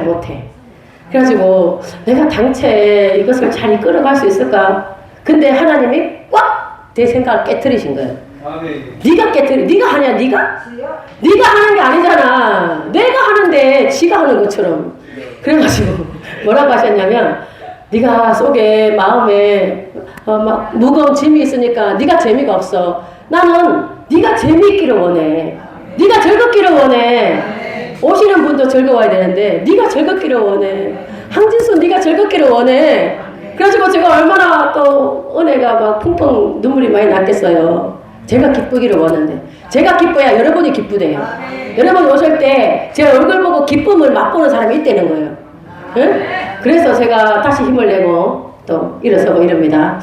잘 못해. 그래가지고 내가 당최 이것을 잘 이끌어갈 수 있을까? 근데 하나님이 꽉 내 생각을 깨트리신 거예요. 네가 깨트리, 네가 하냐, 네가 하는 게 아니잖아. 내가 하는데 지가 하는 것처럼. 그래가지고 뭐라고 하셨냐면, 네가 속에 마음에 막 무거운 짐이 있으니까 네가 재미가 없어. 나는 네가 재미있기를 원해. 네가 즐겁기를 원해. 오시는 분도 즐거워야 되는데 네가 즐겁기를 원해. 항진수 네가 즐겁기를 원해. 그래가지고 제가 얼마나 또 은혜가 막 펑펑 눈물이 많이 났겠어요. 제가 기쁘기를 원하는데, 제가 기뻐야 여러분이 기쁘대요. 여러분 오실 때 제 얼굴 보고 기쁨을 맛보는 사람이 있다는 거예요. 응? 그래서 제가 다시 힘을 내고 또 일어서고 이럽니다.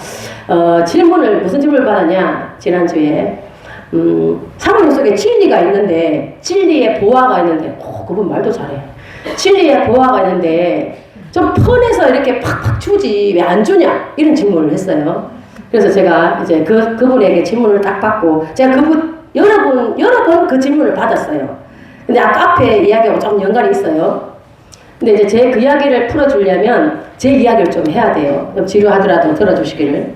무슨 질문을 받았냐, 지난주에. 사모님 속에 진리가 있는데, 진리의 보화가 있는데, 그분 말도 잘해. 진리의 보화가 있는데, 좀 펀해서 이렇게 팍팍 주지, 왜 안 주냐? 이런 질문을 했어요. 그래서 제가 이제 그분에게 질문을 딱 받고, 제가 여러 번 그 질문을 받았어요. 근데 아까 앞에 이야기하고 좀 연관이 있어요. 근데 이제 제 그 이야기를 풀어주려면 제 이야기를 좀 해야 돼요. 좀 지루하더라도 들어주시기를.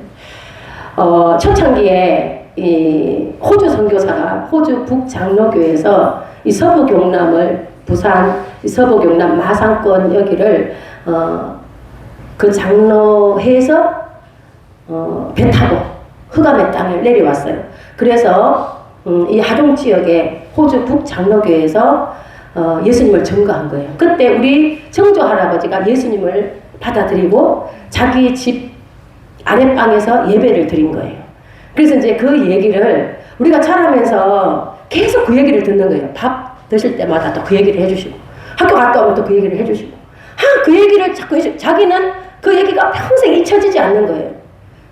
초창기에 이 호주 선교사가 호주 북장로교에서 이 서부 경남을 부산 서부 경남 마산권 여기를 그 장로회에서 배 타고 흑암의 땅을 내려왔어요. 그래서 이 하동 지역의 호주 북장로교에서 예수님을 증거한 거예요. 그때 우리 정조 할아버지가 예수님을 받아들이고 자기 집 아랫방에서 예배를 드린 거예요. 그래서 이제 그 얘기를 우리가 자라면서 계속 그 얘기를 듣는 거예요. 밥 드실 때마다 또 그 얘기를 해주시고, 학교 갔다 오면 또 그 얘기를 해주시고, 그 얘기를 자꾸 해주시고, 자기는 그 얘기가 평생 잊혀지지 않는 거예요.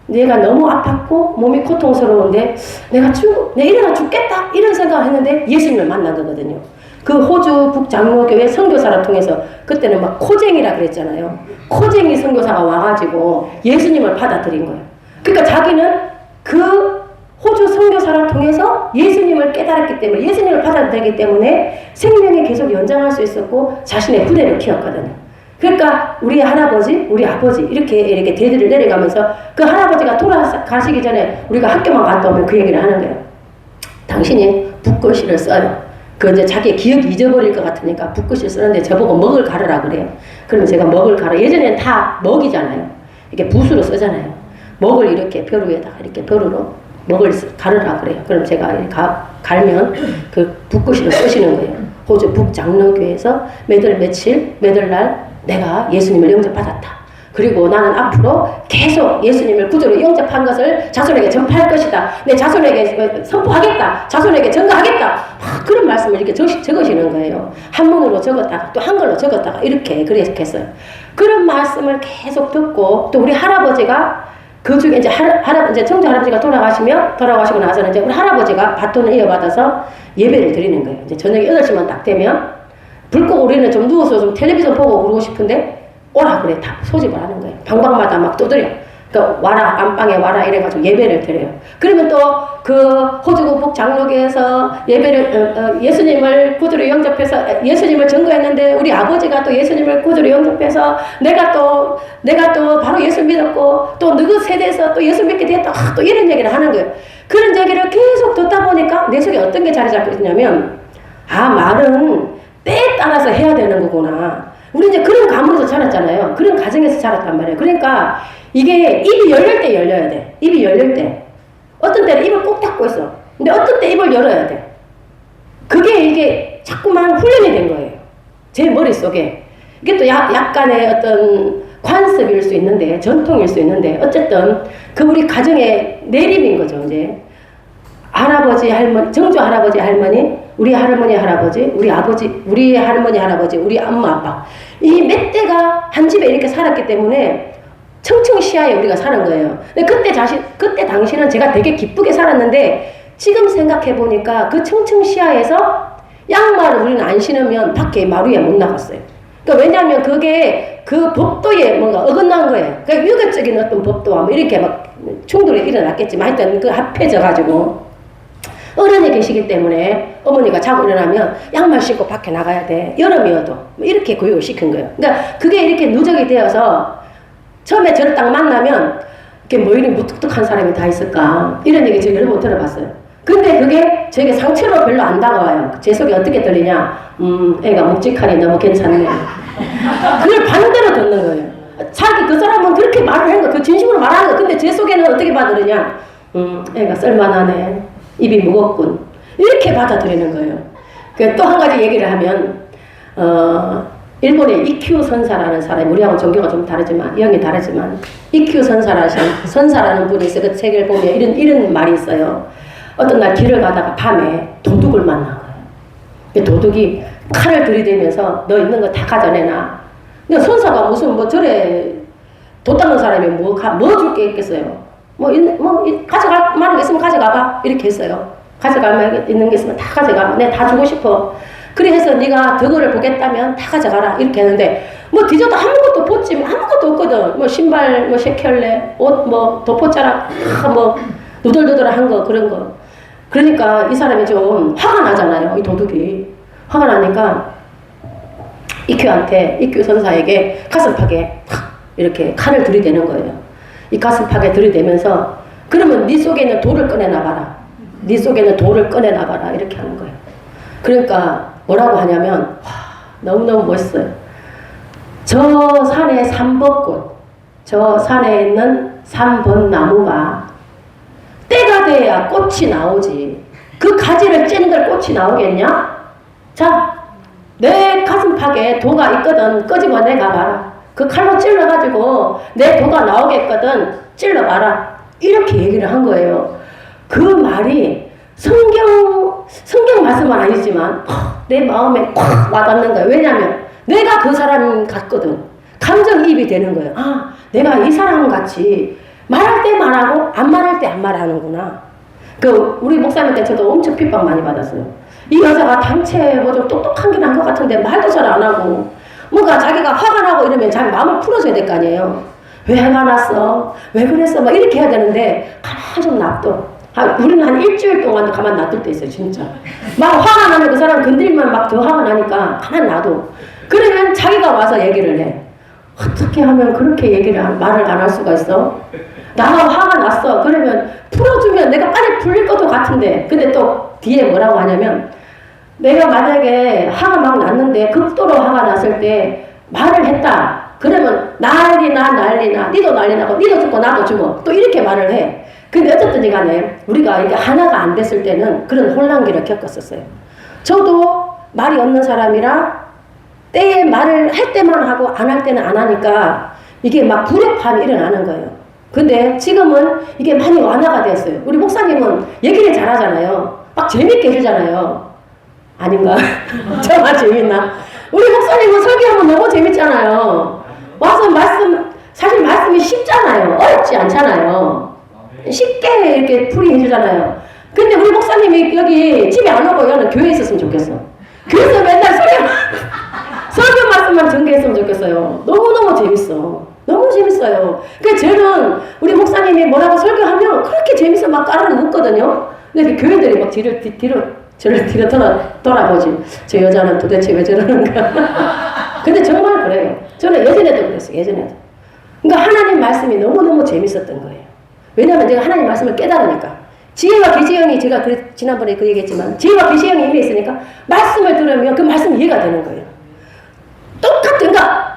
내가 너무 아팠고 몸이 고통스러운데 내가 일어나 죽겠다 이런 생각을 했는데 예수님을 만난 거거든요. 그 호주 북장로교회 선교사를 통해서, 그때는 막 코쟁이라 그랬잖아요. 코쟁이 선교사가 와가지고 예수님을 받아들인 거예요. 그러니까 자기는 그 호주 선교사를 통해서 예수님을 깨달았기 때문에, 예수님을 받아들이기 때문에 생명이 계속 연장할 수 있었고 자신의 후대를 키웠거든요. 그러니까 우리 할아버지, 우리 아버지 이렇게 대들을 내려가면서 그 할아버지가 돌아가시기 전에 우리가 학교만 갔다 오면 그 얘기를 하는 거예요. 당신이 붓글씨를 써요. 그 이제 자기 기억이 잊어버릴 것 같으니까 붓글씨를 쓰는데 저보고 먹을 가르라 그래요. 그러면 제가 먹을 가르, 예전에는 다 먹이잖아요. 이렇게 붓으로 쓰잖아요. 먹을 이렇게 벼루에다가 이렇게 벼루로 먹을 가르라 그래요. 그럼 제가 갈면 그 붓글씨로 쓰시는 거예요. 호주 북장로교에서 몇월 날 내가 예수님을 영접받았다. 그리고 나는 앞으로 계속 예수님을 구주로 영접한 것을 자손에게 전파할 것이다. 내 자손에게 선포하겠다. 자손에게 전가하겠다. 그런 말씀을 이렇게 적으시는 거예요. 한문으로 적었다가 또 한글로 적었다가 이렇게 했어요. 그런 말씀을 계속 듣고, 또 우리 할아버지가 그 중에 이제 이제 청주 할아버지가 돌아가시고 나서는 이제 우리 할아버지가 바톤을 이어받아서 예배를 드리는 거예요. 이제 저녁에 8시만 딱 되면 불 끄고 우리는 좀 누워서 좀 텔레비전 보고 그러고 싶은데 오라 그래. 다 소집을 하는 거예요. 방방마다 막 두드려. 그러니까 와라, 안방에 와라 이래가지고 예배를 드려요. 그러면 또 그 호주구 북장로교에서 예배를 예수님을 구주로 영접해서 예수님을 증거했는데 우리 아버지가 또 예수님을 구주로 영접해서 내가 또 바로 예수 믿었고 또 너희 세대에서 또 예수 믿게 됐다. 또 이런 얘기를 하는 거예요. 그런 얘기를 계속 듣다 보니까 내 속에 어떤 게 자리 잡혀 있냐면, 말은 때에 따라서 해야 되는 거구나. 우리 이제 그런 가문에서 자랐잖아요. 그런 가정에서 자랐단 말이에요. 그러니까 이게 입이 열릴 때 열려야 돼. 입이 열릴 때. 어떤 때는 입을 꼭 닫고 있어. 근데 어떤 때 입을 열어야 돼. 이게 자꾸만 훈련이 된 거예요. 제 머릿속에. 이게 또 약간의 어떤 관습일 수 있는데, 전통일 수 있는데, 어쨌든 그 우리 가정의 내림인 거죠, 이제. 할아버지, 할머니, 정조 할아버지, 할머니, 우리 할머니, 할아버지, 우리 아버지, 우리 할머니, 할아버지, 우리 엄마, 아빠. 이 몇 대가 한 집에 이렇게 살았기 때문에 청청시야에 우리가 사는 거예요. 근데 그때 당시는 제가 되게 기쁘게 살았는데, 지금 생각해보니까 그 청청시야에서 양말을 우리는 안 신으면 밖에 마루에 못 나갔어요. 그러니까 왜냐하면 그게 그 법도에 뭔가 어긋난 거예요. 그러니까 유교적인 어떤 법도와 뭐 이렇게 막 충돌이 일어났겠지만 하여튼 그 합해져가지고 어른이 계시기 때문에 어머니가 자고 일어나면 양말 신고 밖에 나가야 돼. 여름이어도. 뭐 이렇게 교육을 시킨 거예요. 그러니까 그게 이렇게 누적이 되어서 처음에 저를 딱 만나면 이렇게 뭐 이리 무뚝뚝한 사람이 다 있을까. 이런 얘기 제가 여러 번 들어봤어요. 근데 그게 저에게 상처로 별로 안 다가와요. 제 속에 어떻게 들리냐. 애가 묵직하니 너무 괜찮네. 그걸 반대로 듣는 거예요. 자기 그 사람은 그렇게 말을 하는 거, 그 진심으로 말하는 거. 근데 제 속에는 어떻게 받아들이냐. 애가 쓸만하네. 입이 무겁군. 이렇게 받아들이는 거예요. 또 한 가지 얘기를 하면, 일본의 이큐 선사라는 사람이, 우리하고 종교가 좀 다르지만, 영이 다르지만, 이큐 선사라는 분이 있어요. 그 책을 보면 이런 말이 있어요. 어떤 날 길을 가다가 밤에 도둑을 만난 거예요. 도둑이 칼을 들이대면서 너 있는 거 다 가져내놔. 근데 선사가 무슨 뭐 절에 돈 닦는 사람이 뭐 줄 게 있겠어요. 가져갈 만한 게 있으면 가져가봐. 이렇게 했어요. 가져갈 만한 게 있는 게 있으면 다 가져가. 내가 다 주고 싶어. 그래 해서 네가 덕을 보겠다면 다 가져가라. 이렇게 했는데 뭐 뒤져도 아무것도 보지 아무것도 없거든. 뭐 신발 뭐 세 켤레 옷 뭐 도포자락 뭐 누들누들한 거 그런 거. 그러니까 이 사람이 좀 화가 나잖아요. 이 도둑이. 화가 나니까 이큐 선사에게 가슴팍에 이렇게 칼을 들이대는 거예요. 이 가슴팍에 들이대면서 그러면 네 속에 있는 돌을 꺼내놔봐라. 네 속에 있는 돌을 꺼내놔봐라. 이렇게 하는 거예요. 그러니까 뭐라고 하냐면 와, 너무너무 멋있어요. 저 산의 3번꽃, 저 산에 있는 3번 나무가 때가 돼야 꽃이 나오지. 그 가지를 찐들 꽃이 나오겠냐? 자, 내 가슴팍에 도가 있거든. 끄집어 내가봐라. 그 칼로 찔러가지고 내 도가 나오겠거든. 찔러봐라. 이렇게 얘기를 한 거예요. 그 말이 성경 말씀은 아니지만 내 마음에 콱 와닿는 거예요. 왜냐하면 내가 그 사람 같거든. 감정이입이 되는 거예요. 아, 내가 이 사람 같이 말할 때 말하고 안 말할 때 안 말하는구나. 우리 목사님한테 저도 엄청 핍박 많이 받았어요. 이 여자가 단체 뭐 좀 똑똑한 게 난 것 같은데 말도 잘 안 하고 뭔가 자기가 화가 나고 이러면 자기 마음을 풀어줘야 될 거 아니에요. 왜 화가 났어? 왜 그랬어? 막 이렇게 해야 되는데 가만히 좀 놔둬. 우리는 한 일주일 동안 가만 놔둘 때 있어요. 진짜 막 화가 나면 그 사람 건들면 막 더 화가 나니까 가만 놔둬. 그러면 자기가 와서 얘기를 해. 어떻게 하면 그렇게 말을 안 할 수가 있어? 나가 화가 났어. 그러면 풀어주면 내가 빨리 풀릴 것도 같은데. 근데 또 뒤에 뭐라고 하냐면 내가 만약에 화가 막 났는데 극도로 화가 났을 때 말을 했다. 그러면 난리나 니도 난리 나고 니도 죽고 나도 죽어. 또 이렇게 말을 해. 근데 어쨌든 간에 우리가 이게 하나가 안 됐을 때는 그런 혼란기를 겪었었어요. 저도 말이 없는 사람이라 때에 말을 할 때만 하고 안 할 때는 안 하니까 이게 막 불협화음이 일어나는 거예요. 근데 지금은 이게 많이 완화가 됐어요. 우리 목사님은 얘기를 잘하잖아요. 막 재밌게 해주잖아요. 아닌가? 정말 재밌나? 우리 목사님은 설교하면 너무 재밌잖아요. 와서 사실 말씀이 쉽잖아요. 어렵지 않잖아요. 쉽게 이렇게 풀이 해주잖아요. 근데 우리 목사님이 여기 집에 안 오고 여는 교회에 있었으면 좋겠어. 그래서 맨날 설교 말씀만 전개했으면 좋겠어요. 너무너무 재밌어. 너무 재밌어요. 그래서 저는 우리 목사님이 뭐라고 설교하면 그렇게 재밌어 막 까르르 웃거든요. 근데 그 교회들이 막 저를 뒤로 돌아보지. 저 여자는 도대체 왜 저러는가. 근데 정말 그래요. 저는 예전에도 그랬어요. 예전에도. 그러니까 하나님 말씀이 너무너무 재밌었던 거예요. 왜냐하면 제가 하나님 말씀을 깨달으니까. 지혜와 계시형이 제가 지난번에 그 얘기했지만 지혜와 계시형이 이미 있으니까 말씀을 들으면 그 말씀이 이해가 되는 거예요. 그러니까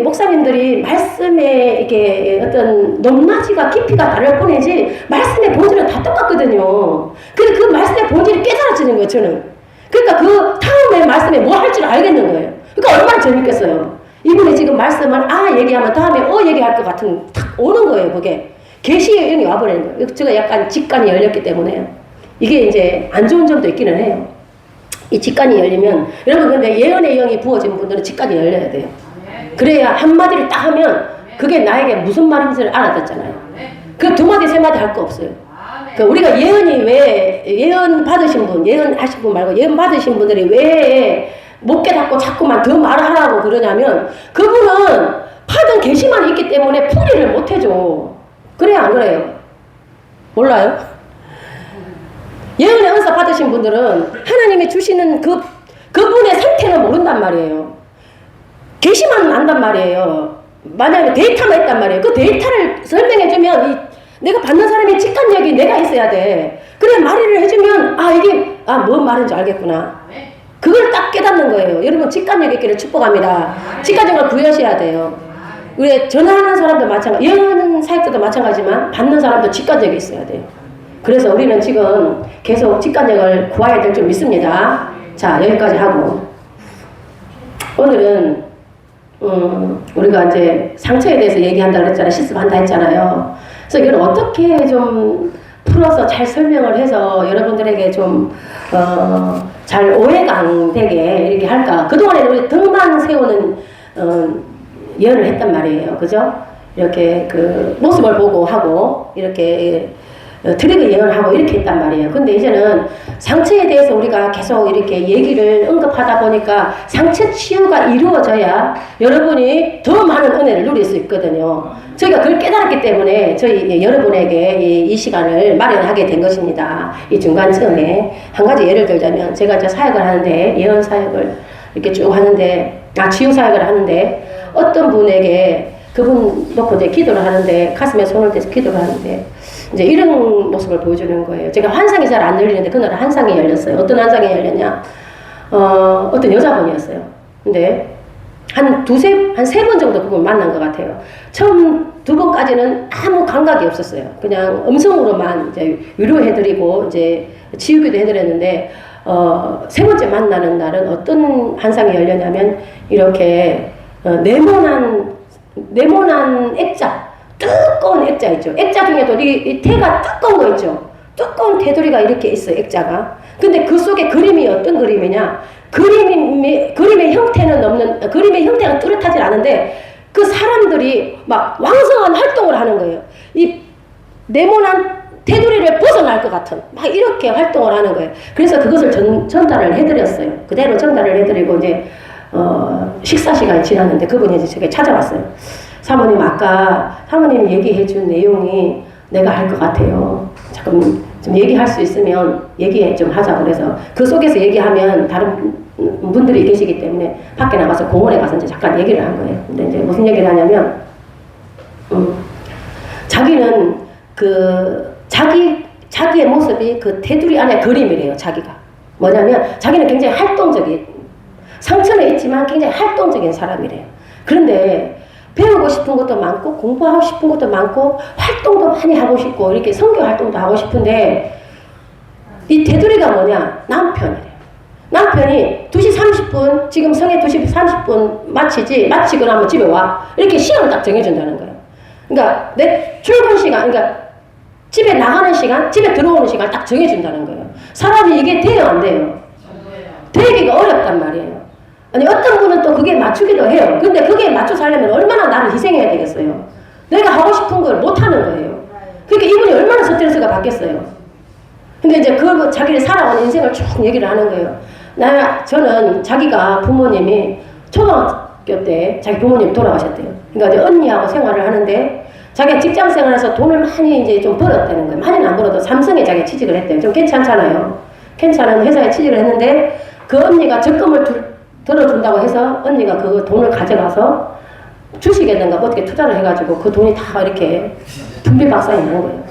목사님들이 말씀에 이게 어떤 높낮이가 깊이가 다를 뿐이지 말씀의 본질은 다 똑같거든요. 근데 그 말씀의 본질이 깨달아지는 거예요. 저는. 그러니까 그 다음에 말씀에 뭐 할지를 알겠는 거예요. 그러니까 얼마나 재밌겠어요. 이분이 지금 말씀을 얘기하면 다음에 얘기할 것 같은 탁 오는 거예요. 그게 계시의 영이 와버리는 거예요. 제가 약간 직관이 열렸기 때문에 이게 이제 안 좋은 점도 있기는 해요. 이 직관이 열리면 여러분 근데 예언의 영이 부어진 분들은 직관이 열려야 돼요. 그래야 한마디를 딱 하면 그게 나에게 무슨 말인지를 알아듣잖아요. 그 두 마디 세 마디 할 거 없어요. 그러니까 우리가 예언 받으신 분, 예언하신 분 말고 예언 받으신 분들이 왜 못 깨닫고 자꾸만 더 말을 하라고 그러냐면 그분은 받은 계시만 있기 때문에 풀이를 못 해줘. 그래요 안 그래요? 몰라요? 예언의 은사 받으신 분들은 하나님이 주시는 그분의 상태는 모른단 말이에요. 계시만 안단 말이에요. 만약에 데이터만 있단 말이에요. 그 데이터를 설명해주면 내가 받는 사람의 직관력이 내가 있어야 돼. 그래 말을 해주면 이게 뭔 말인지 알겠구나. 그걸 딱 깨닫는 거예요. 여러분 직관력 있기를 축복합니다. 직관력을 구하셔야 돼요. 우리 전화하는 사람도 마찬가지, 예언 사역자도 마찬가지지만 받는 사람도 직관력이 있어야 돼요. 그래서 우리는 지금 계속 직관력을 구해야 될 줄 믿습니다. 자, 여기까지 하고 오늘은 우리가 이제 상처에 대해서 얘기한다 그랬잖아요. 실습한다 했잖아요. 그래서 이걸 어떻게 좀 풀어서 잘 설명을 해서 여러분들에게 좀 잘 오해가 안 되게 이렇게 할까. 그동안에 우리 등만 세우는 예언을 했단 말이에요. 그죠? 이렇게 그 모습을 보고 하고 이렇게 트릭을 예언하고 이렇게 했단 말이에요. 근데 이제는 상처에 대해서 우리가 계속 이렇게 얘기를 언급하다 보니까 상처 치유가 이루어져야 여러분이 더 많은 은혜를 누릴 수 있거든요. 저희가 그걸 깨달았기 때문에 저희 여러분에게 이 시간을 마련하게 된 것입니다. 이 중간쯤에 한 가지 예를 들자면 제가 이제 사역을 하는데 예언 사역을 이렇게 쭉 하는데 치유 사역을 하는데 어떤 분에게 그분 놓고 이제 기도를 하는데 가슴에 손을 대서 기도를 하는데 이제 이런 모습을 보여주는 거예요. 제가 환상이 잘 안 열리는데 그날 환상이 열렸어요. 어떤 환상이 열렸냐? 어떤 여자분이었어요. 근데 한 세 번 정도 그분 만난 것 같아요. 처음 2번까지는 아무 감각이 없었어요. 그냥 음성으로만 이제 위로해드리고 이제 치유기도 해드렸는데 세 번째 만나는 날은 어떤 환상이 열렸냐면 이렇게 네모난 액자, 두꺼운 액자 있죠. 액자 중에도 이 태가 두꺼운 거 있죠. 두꺼운 테두리가 이렇게 있어요. 액자가. 근데 그 속에 그림이 어떤 그림이냐? 그림의 형태는 그림의 형태가 뚜렷하지 않은데 그 사람들이 막 왕성한 활동을 하는 거예요. 이 네모난 테두리를 벗어날 것 같은 막 이렇게 활동을 하는 거예요. 그래서 그것을 전달을 해드렸어요. 그대로 전달을 해드리고 이제 식사 시간이 지났는데 그분이 이제 제게 찾아왔어요. 사모님 아까 사모님이 얘기해 준 내용이 내가 할 것 같아요. 잠깐 좀 얘기할 수 있으면 얘기 좀 하자. 그래서 그 속에서 얘기하면 다른 분들이 계시기 때문에 밖에 나가서 공원에 가서 이제 잠깐 얘기를 한 거예요. 근데 이제 무슨 얘기를 하냐면 자기는 자기의 모습이 그 테두리 안에 그림이래요. 자기가 뭐냐면 자기는 굉장히 활동적인 상처는 있지만 굉장히 활동적인 사람이래요. 그런데 배우고 싶은 것도 많고 공부하고 싶은 것도 많고 활동도 많이 하고 싶고 이렇게 선교 활동도 하고 싶은데 이 테두리가 뭐냐? 남편이래요. 남편이 2시 30분 지금 성에 2시 30분 마치고 나면 집에 와 이렇게 시간을 딱 정해준다는 거예요. 그러니까 내 출근 시간 그러니까 집에 나가는 시간 집에 들어오는 시간 딱 정해준다는 거예요. 사람이 이게 돼요 안 돼요? 되기가 어렵단 말이에요. 아니 어떤 분은 또 그게 맞추기도 해요. 근데 그게 맞춰서 하려면 얼마나 나를 희생해야 되겠어요. 내가 하고 싶은 걸 못하는 거예요. 그러니까 이분이 얼마나 스트레스가 받겠어요. 근데 이제 자기를 살아온 인생을 쭉 얘기를 하는 거예요. 저는 자기가 부모님이 초등학교 때 자기 부모님이 돌아가셨대요. 그러니까 이제 언니하고 생활을 하는데 자기가 직장 생활에서 돈을 많이 이제 좀 벌었다는 거예요. 많이는 안 벌어도 삼성에 자기가 취직을 했대요. 좀 괜찮잖아요. 괜찮은 회사에 취직을 했는데 그 언니가 적금을 들어준다고 해서 언니가 그 돈을 가져가서 주식에든가 어떻게 투자를 해가지고 그 돈이 다 이렇게 분비박산이 난 거예요.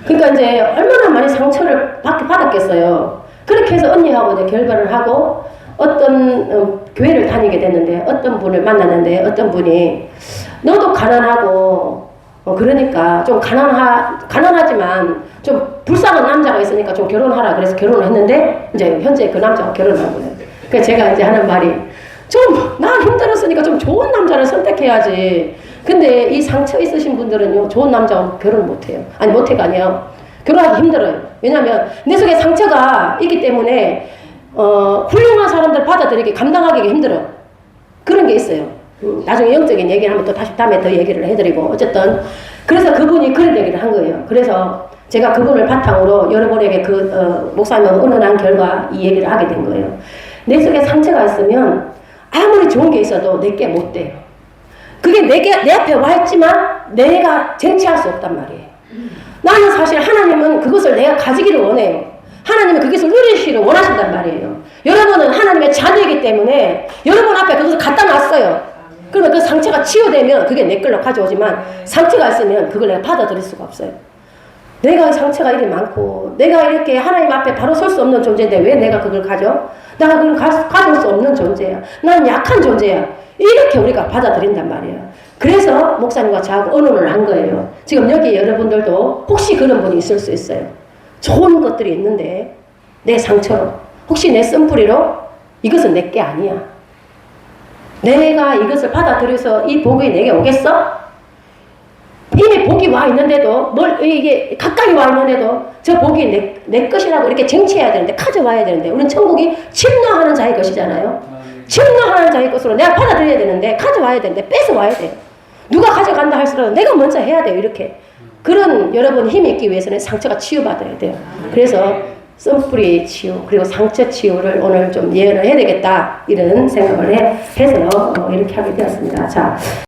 그러니까 이제 얼마나 많이 상처를 받았겠어요. 그렇게 해서 언니하고 이제 결별을 하고 어떤 교회를 다니게 됐는데 어떤 분을 만났는데 어떤 분이 너도 가난하고 그러니까 좀 가난하지만 좀 불쌍한 남자가 있으니까 좀 결혼하라 그래서 결혼을 했는데 이제 현재 그 남자가 결혼한 거예요. 그래서 제가 이제 하는 말이 나 힘들었으니까 좀 좋은 남자를 선택해야지. 근데 이 상처 있으신 분들은요 좋은 남자하고 결혼 못해요. 아니 못해가 아니에요. 결혼하기 힘들어요. 왜냐면 내 속에 상처가 있기 때문에 훌륭한 사람들 받아들이기 감당하기가 힘들어. 그런 게 있어요. 나중에 영적인 얘기를 하면 또 다시 다음에 더 얘기를 해드리고 어쨌든 그래서 그분이 그런 얘기를 한 거예요. 그래서 제가 그분을 바탕으로 여러분에게 목사님하고 의논한 결과 이 얘기를 하게 된 거예요. 내 속에 상처가 있으면 아무리 좋은 게 있어도 내게 못 돼요. 그게 내 앞에 와 있지만 내가 쟁취할 수 없단 말이에요. 나는 사실 하나님은 그것을 내가 가지기를 원해요. 하나님은 그 것을 누리시기를 원하신단 말이에요. 여러분은 하나님의 자녀이기 때문에 여러분 앞에 그것을 갖다 놨어요. 그러면 그 상처가 치유되면 그게 내 걸로 가져오지만 상처가 있으면 그걸 내가 받아들일 수가 없어요. 내가 상처가 이리 많고 내가 이렇게 하나님 앞에 바로 설 수 없는 존재인데 왜 내가 그걸 가져? 내가 그걸 가질 수 없는 존재야. 난 약한 존재야. 이렇게 우리가 받아들인단 말이에요. 그래서 목사님과 저하고 언론을 한 거예요. 지금 여기 여러분들도 혹시 그런 분이 있을 수 있어요. 좋은 것들이 있는데 내 상처로 혹시 내 쓴뿌리로 이것은 내 게 아니야. 내가 이것을 받아들여서 이 복이 내게 오겠어? 이미 복이 와 있는데도 이게 가까이 와 있는데도 저 복이 내 것이라고 이렇게 쟁취해야 되는데 가져와야 되는데 우리는 천국이 침노하는 자의 것이잖아요. 침노하는 자의 것으로 내가 받아들여야 되는데 가져와야 되는데 뺏어와야 돼요. 누가 가져간다 할수록 내가 먼저 해야 돼요. 이렇게 그런 여러분 힘이 있기 위해서는 상처가 치유받아야 돼요. 그래서 쓴뿌리 치유 그리고 상처 치유를 오늘 좀 예언을 해야 되겠다 이런 생각을 해서 이렇게 하게 되었습니다. 자.